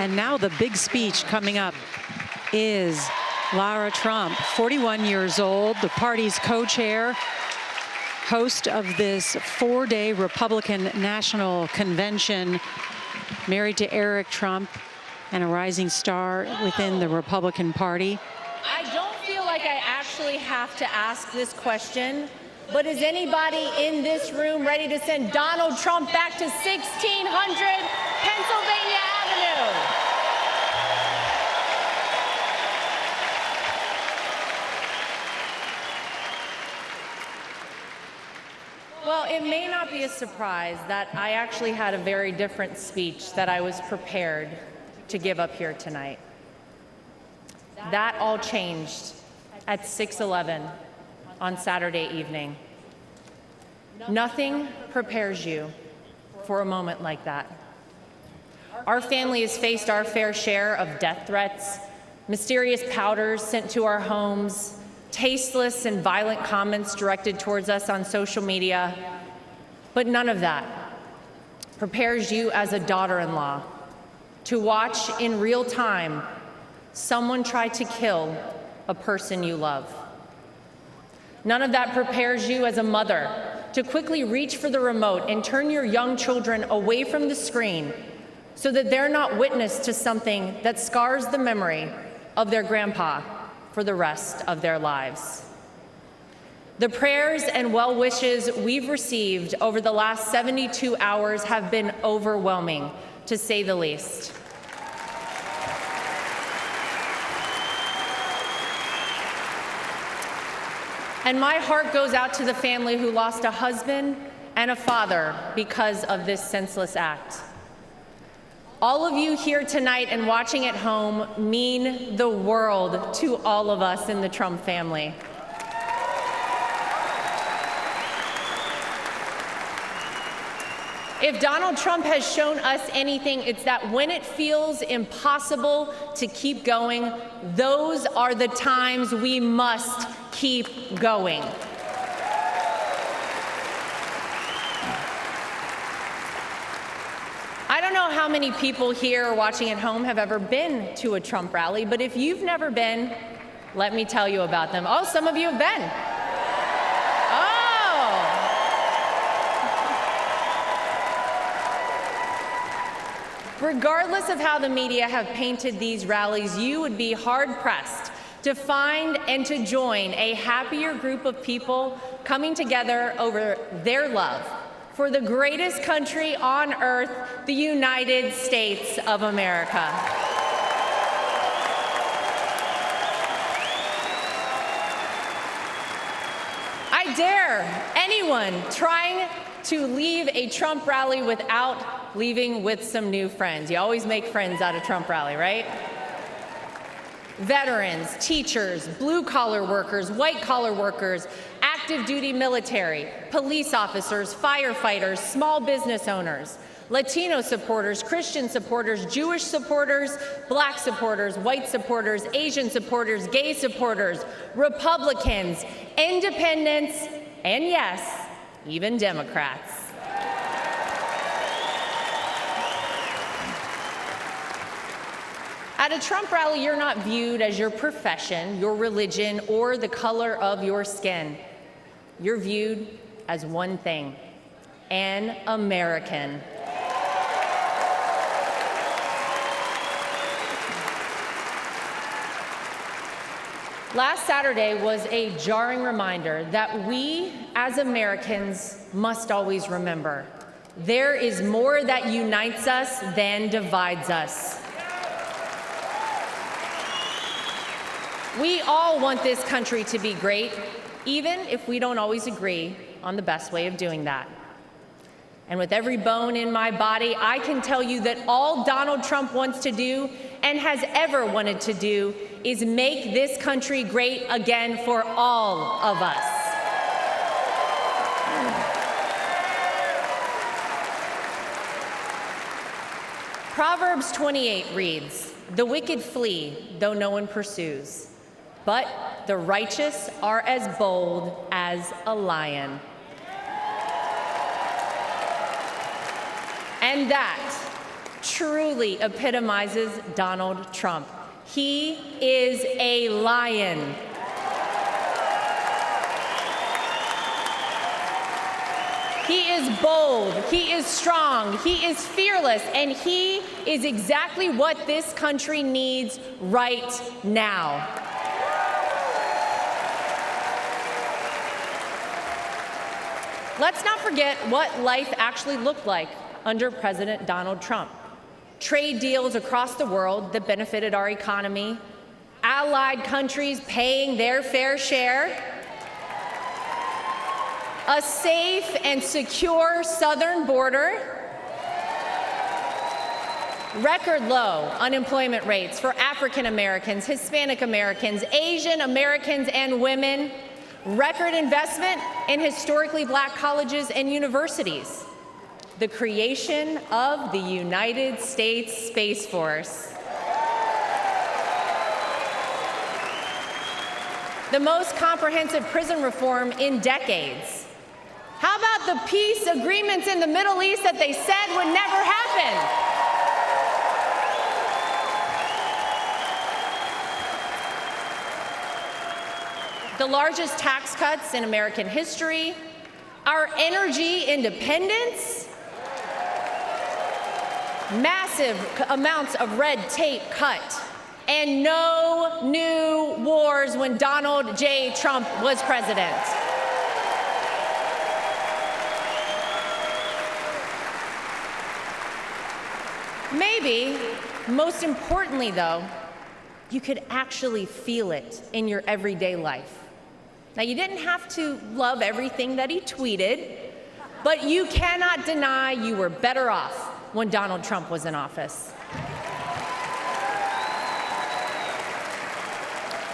And now the big speech coming up is Lara Trump, 41 years old, the party's co-chair, host of this 4-day Republican National Convention, married to Eric Trump and a rising star within the Republican Party. I don't feel like I actually have to ask this question, but is anybody in this room ready to send Donald Trump back to 1600 Pennsylvania Avenue? Well, it may not be a surprise that I actually had a very different speech that I was prepared to give up here tonight. That all changed at 6:11 on Saturday evening. Nothing prepares you for a moment like that. Our family has faced our fair share of death threats, mysterious powders sent to our homes, tasteless and violent comments directed towards us on social media, but none of that prepares you as a daughter-in-law to watch in real time someone try to kill a person you love. None of that prepares you as a mother to quickly reach for the remote and turn your young children away from the screen so that they're not witness to something that scars the memory of their grandpa for the rest of their lives. The prayers and well wishes we've received over the last 72 hours have been overwhelming, to say the least. And my heart goes out to the family who lost a husband and a father because of this senseless act. All of you here tonight and watching at home mean the world to all of us in the Trump family. If Donald Trump has shown us anything, it's that when it feels impossible to keep going, those are the times we must keep going. I don't know how many people here watching at home have ever been to a Trump rally, but if you've never been, let me tell you about them. Oh, some of you have been. Oh. Regardless of how the media have painted these rallies, you would be hard-pressed to find and to join a happier group of people coming together over their love for the greatest country on earth, the United States of America. I dare anyone trying to leave a Trump rally without leaving with some new friends. You always make friends at a Trump rally, right? Veterans, teachers, blue-collar workers, white-collar workers, active duty military, police officers, firefighters, small business owners, Latino supporters, Christian supporters, Jewish supporters, black supporters, white supporters, Asian supporters, gay supporters, Republicans, independents, and yes, even Democrats. At a Trump rally, you're not viewed as your profession, your religion, or the color of your skin. You're viewed as one thing: an American. Last Saturday was a jarring reminder that we, as Americans, must always remember: there is more that unites us than divides us. We all want this country to be great, even if we don't always agree on the best way of doing that. And with every bone in my body, I can tell you that all Donald Trump wants to do and has ever wanted to do is make this country great again for all of us. Proverbs 28 reads, "The wicked flee, though no one pursues, but the righteous are as bold as a lion." And that truly epitomizes Donald Trump. He is a lion. He is bold, he is strong, he is fearless, and he is exactly what this country needs right now. Let's not forget what life actually looked like under President Donald Trump. Trade deals across the world that benefited our economy, allied countries paying their fair share, a safe and secure southern border, record low unemployment rates for African Americans, Hispanic Americans, Asian Americans, and women, record investment in historically black colleges and universities, the creation of the United States Space Force, the most comprehensive prison reform in decades. How about the peace agreements in the Middle East that they said would never happen? The largest tax cuts in American history, our energy independence, massive amounts of red tape cut, and no new wars when Donald J. Trump was president. Maybe, most importantly though, you could actually feel it in your everyday life. Now, you didn't have to love everything that he tweeted, but you cannot deny you were better off when Donald Trump was in office.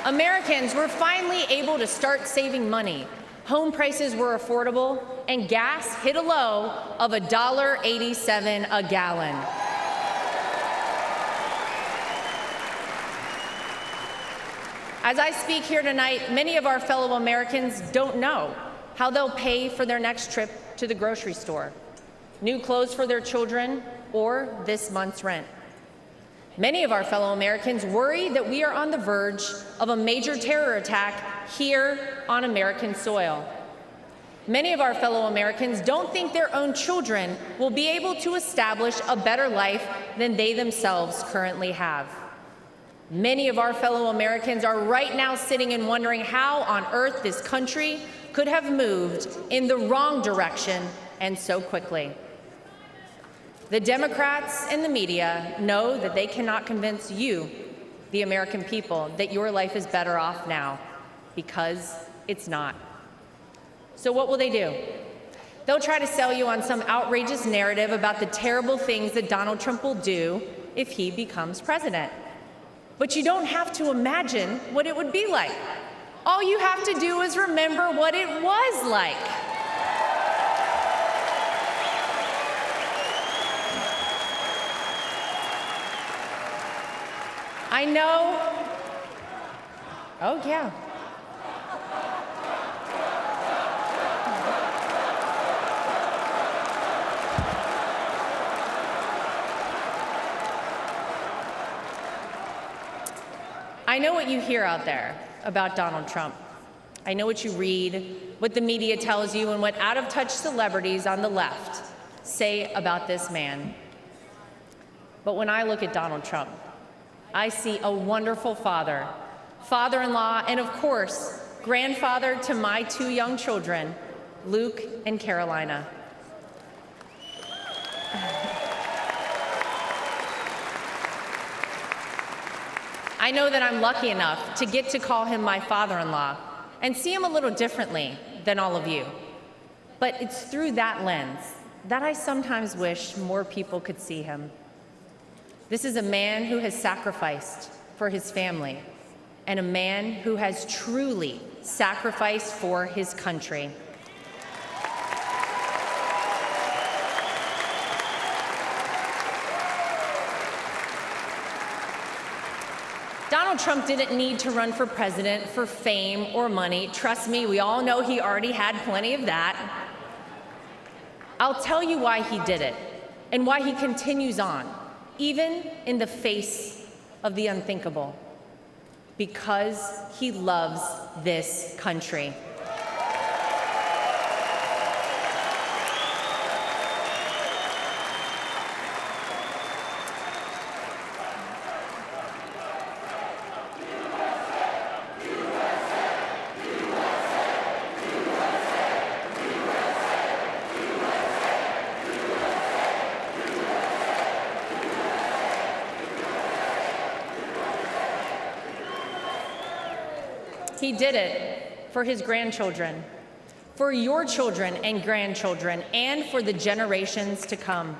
Americans were finally able to start saving money. Home prices were affordable, and gas hit a low of $1.87 a gallon. As I speak here tonight, many of our fellow Americans don't know how they'll pay for their next trip to the grocery store, new clothes for their children, or this month's rent. Many of our fellow Americans worry that we are on the verge of a major terror attack here on American soil. Many of our fellow Americans don't think their own children will be able to establish a better life than they themselves currently have. Many of our fellow Americans are right now sitting and wondering how on earth this country could have moved in the wrong direction and so quickly. The Democrats and the media know that they cannot convince you, the American people, that your life is better off now, because it's not. So what will they do? They'll try to sell you on some outrageous narrative about the terrible things that Donald Trump will do if he becomes president. But you don't have to imagine what it would be like. All you have to do is remember what it was like. I know. Oh, yeah. I know what you hear out there about Donald Trump. I know what you read, what the media tells you, and what out-of-touch celebrities on the left say about this man. But when I look at Donald Trump, I see a wonderful father, father-in-law, and of course, grandfather to my two young children, Luke and Carolina. I know that I'm lucky enough to get to call him my father-in-law and see him a little differently than all of you. But it's through that lens that I sometimes wish more people could see him. This is a man who has sacrificed for his family, and a man who has truly sacrificed for his country. Donald Trump didn't need to run for president for fame or money. Trust me, we all know he already had plenty of that. I'll tell you why he did it and why he continues on. even in the face of the unthinkable, because he loves this country. He did it for his grandchildren, for your children and grandchildren, and for the generations to come.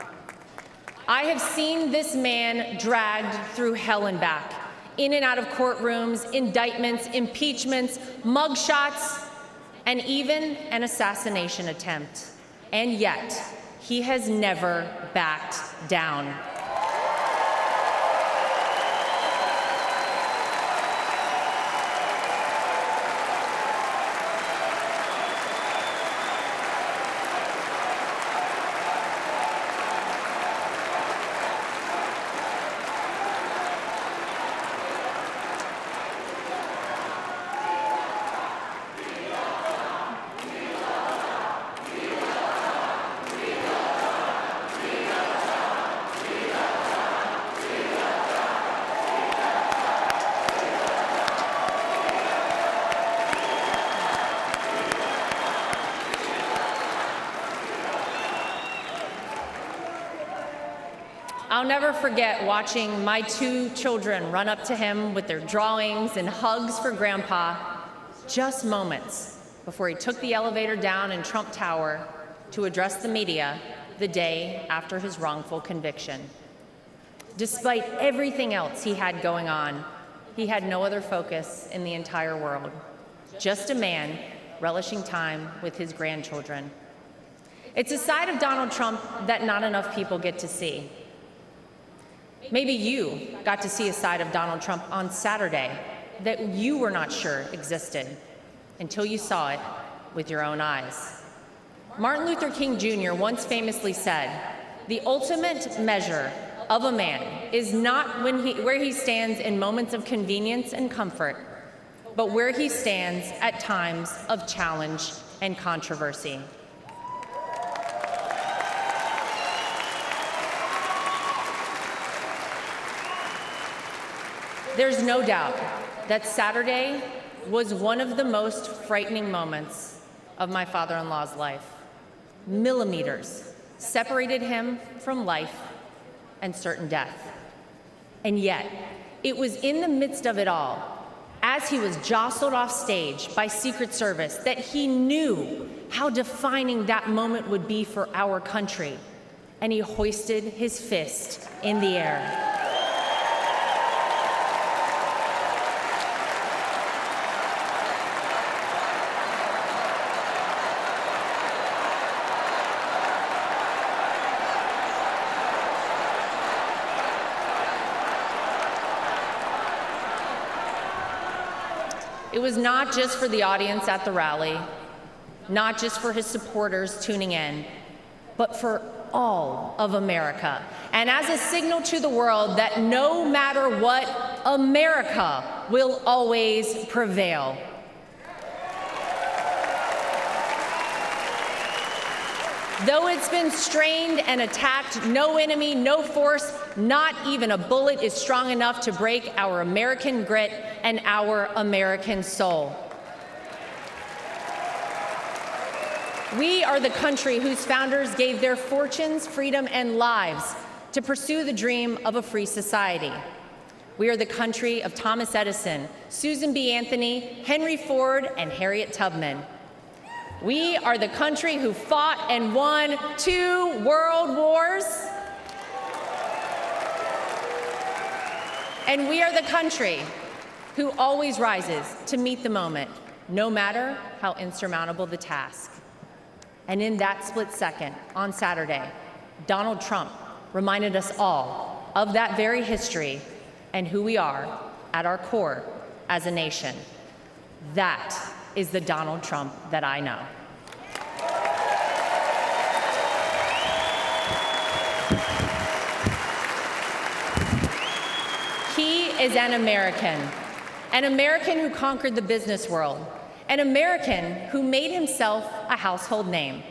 I have seen this man dragged through hell and back, in and out of courtrooms, indictments, impeachments, mugshots, and even an assassination attempt. And yet, he has never backed down. I'll never forget watching my two children run up to him with their drawings and hugs for Grandpa, just moments before he took the elevator down in Trump Tower to address the media the day after his wrongful conviction. Despite everything else he had going on, he had no other focus in the entire world, just a man relishing time with his grandchildren. It's a side of Donald Trump that not enough people get to see. Maybe you got to see a side of Donald Trump on Saturday that you were not sure existed until you saw it with your own eyes. Martin Luther King Jr. once famously said, "The ultimate measure of a man is not where he stands in moments of convenience and comfort, but where he stands at times of challenge and controversy." There's no doubt that Saturday was one of the most frightening moments of my father-in-law's life. Millimeters separated him from life and certain death. And yet, it was in the midst of it all, as he was jostled off stage by Secret Service, that he knew how defining that moment would be for our country, and he hoisted his fist in the air. It was not just for the audience at the rally, not just for his supporters tuning in, but for all of America. And as a signal to the world that no matter what, America will always prevail. Though it's been strained and attacked, no enemy, no force, not even a bullet is strong enough to break our American grit and our American soul. We are the country whose founders gave their fortunes, freedom, and lives to pursue the dream of a free society. We are the country of Thomas Edison, Susan B. Anthony, Henry Ford, and Harriet Tubman. We are the country who fought and won 2 world wars. And we are the country who always rises to meet the moment, no matter how insurmountable the task. And in that split second, on Saturday, Donald Trump reminded us all of that very history and who we are at our core as a nation. That is the Donald Trump that I know. is an American who conquered the business world, an American who made himself a household name,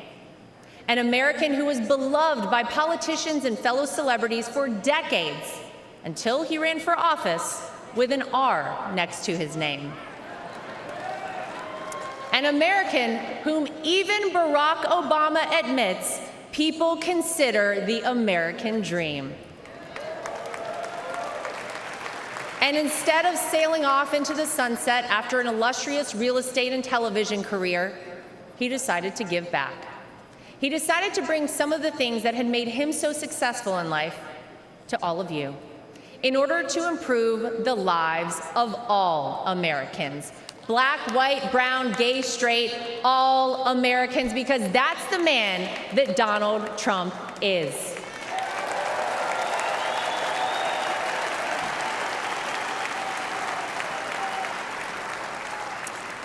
an American who was beloved by politicians and fellow celebrities for decades until he ran for office with an R next to his name. An American whom even Barack Obama admits people consider the American dream. And instead of sailing off into the sunset after an illustrious real estate and television career, he decided to give back. He decided to bring some of the things that had made him so successful in life to all of you in order to improve the lives of all Americans. Black, white, brown, gay, straight, all Americans, because that's the man that Donald Trump is.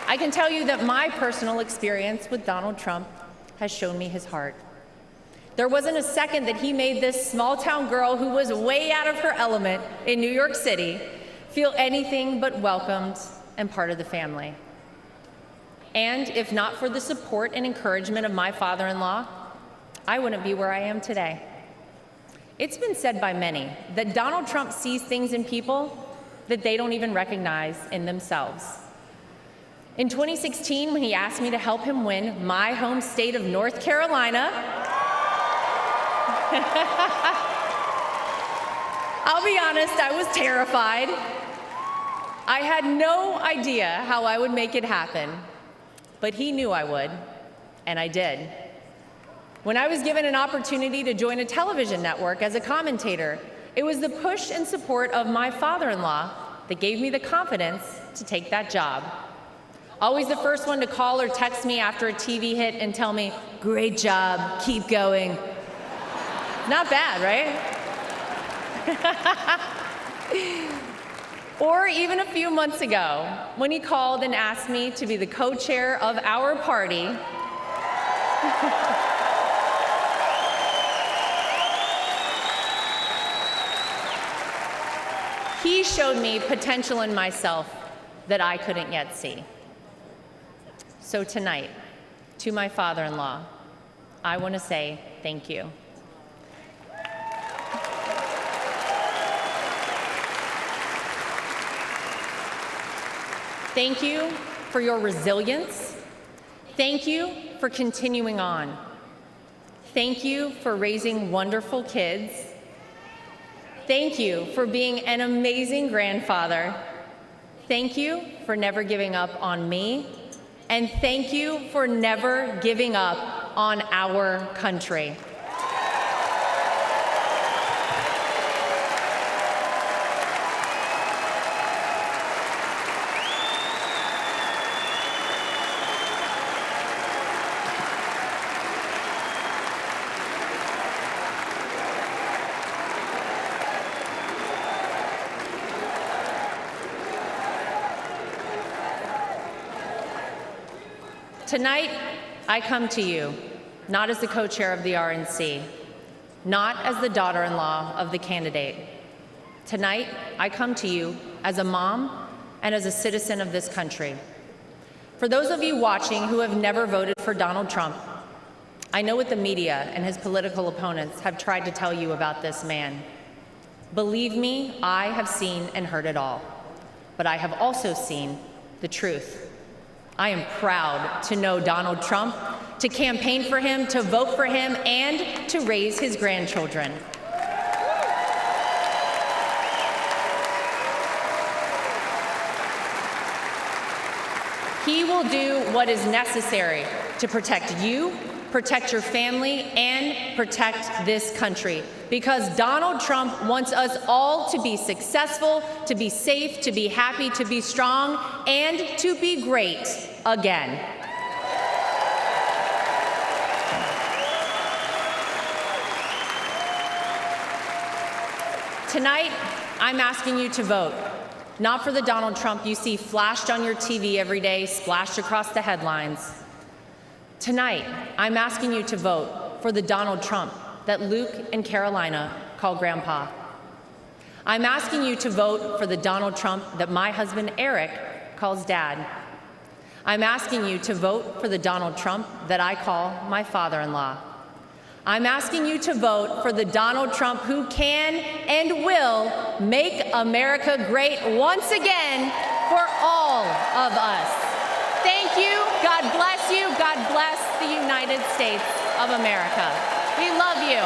I can tell you that my personal experience with Donald Trump has shown me his heart. There wasn't a second that he made this small-town girl who was way out of her element in New York City feel anything but welcomed and part of the family. And if not for the support and encouragement of my father-in-law, I wouldn't be where I am today. It's been said by many that Donald Trump sees things in people that they don't even recognize in themselves. In 2016, when he asked me to help him win my home state of North Carolina, I'll be honest, I was terrified. I had no idea how I would make it happen, but he knew I would, and I did. When I was given an opportunity to join a television network as a commentator, it was the push and support of my father-in-law that gave me the confidence to take that job. Always the first one to call or text me after a TV hit and tell me, "Great job, keep going." Not bad, right? Or even a few months ago, when he called and asked me to be the co-chair of our party, he showed me potential in myself that I couldn't yet see. So tonight, to my father-in-law, I want to say thank you. Thank you for your resilience. Thank you for continuing on. Thank you for raising wonderful kids. Thank you for being an amazing grandfather. Thank you for never giving up on me. And thank you for never giving up on our country. Tonight, I come to you, not as the co-chair of the RNC, not as the daughter-in-law of the candidate. Tonight, I come to you as a mom and as a citizen of this country. For those of you watching who have never voted for Donald Trump, I know what the media and his political opponents have tried to tell you about this man. Believe me, I have seen and heard it all, but I have also seen the truth. I am proud to know Donald Trump, to campaign for him, to vote for him, and to raise his grandchildren. He will do what is necessary to protect you, protect your family, and protect this country. Because Donald Trump wants us all to be successful, to be safe, to be happy, to be strong, and to be great again. Tonight, I'm asking you to vote, not for the Donald Trump you see flashed on your TV every day, splashed across the headlines. Tonight, I'm asking you to vote for the Donald Trump that Luke and Carolina call Grandpa. I'm asking you to vote for the Donald Trump that my husband Eric calls Dad. I'm asking you to vote for the Donald Trump that I call my father-in-law. I'm asking you to vote for the Donald Trump who can and will make America great once again for all of us. Thank you. God bless you. God bless the United States of America. We love you.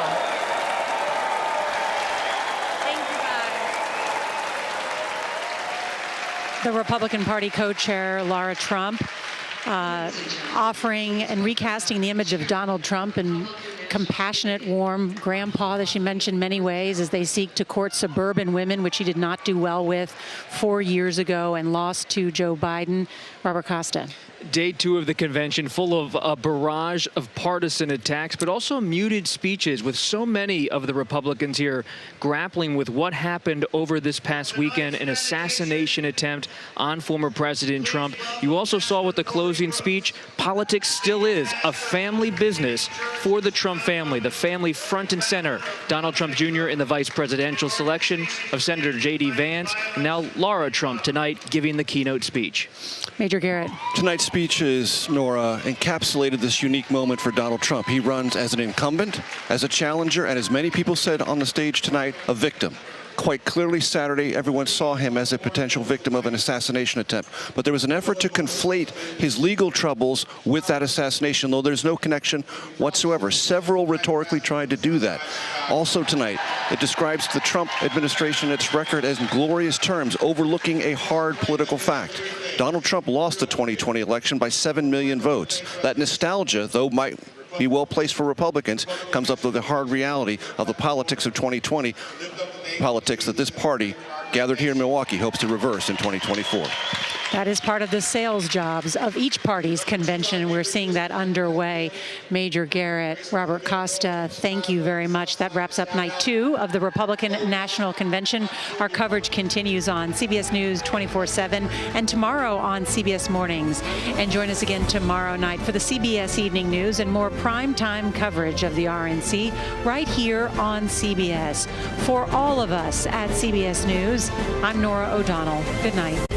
Thank you, guys. The Republican Party co-chair, Lara Trump, offering and recasting the image of Donald Trump and compassionate, warm grandpa that she mentioned many ways as they seek to court suburban women, which he did not do well with 4 years ago and lost to Joe Biden. Robert Costa. Day 2 of the convention, full of a barrage of partisan attacks, but also muted speeches with so many of the Republicans here grappling with what happened over this past weekend, an assassination attempt on former President Trump. You also saw with the closing speech, politics still is a family business for the Trump family, the family front and center. Donald Trump Jr. in the vice presidential selection of Senator J.D. Vance, and now Lara Trump tonight giving the keynote speech. Major Garrett. Tonight's speeches, Nora, encapsulated this unique moment for Donald Trump. He runs as an incumbent, as a challenger, and as many people said on the stage tonight, a victim. Quite clearly Saturday, everyone saw him as a potential victim of an assassination attempt. But there was an effort to conflate his legal troubles with that assassination, though there's no connection whatsoever. Several rhetorically tried to do that. Also tonight, it describes the Trump administration, its record, as in glorious terms, overlooking a hard political fact. Donald Trump lost the 2020 election by 7 million votes. That nostalgia, though, might be well placed for Republicans, comes up with the hard reality of the politics of 2020, politics that this party gathered here in Milwaukee hopes to reverse in 2024. That is part of the sales jobs of each party's convention. We're seeing that underway. Major Garrett, Robert Costa, thank you very much. That wraps up night 2 of the Republican National Convention. Our coverage continues on CBS News 24/7 and tomorrow on CBS Mornings. And join us again tomorrow night for the CBS Evening News and more primetime coverage of the RNC right here on CBS. For all of us at CBS News, I'm Nora O'Donnell. Good night.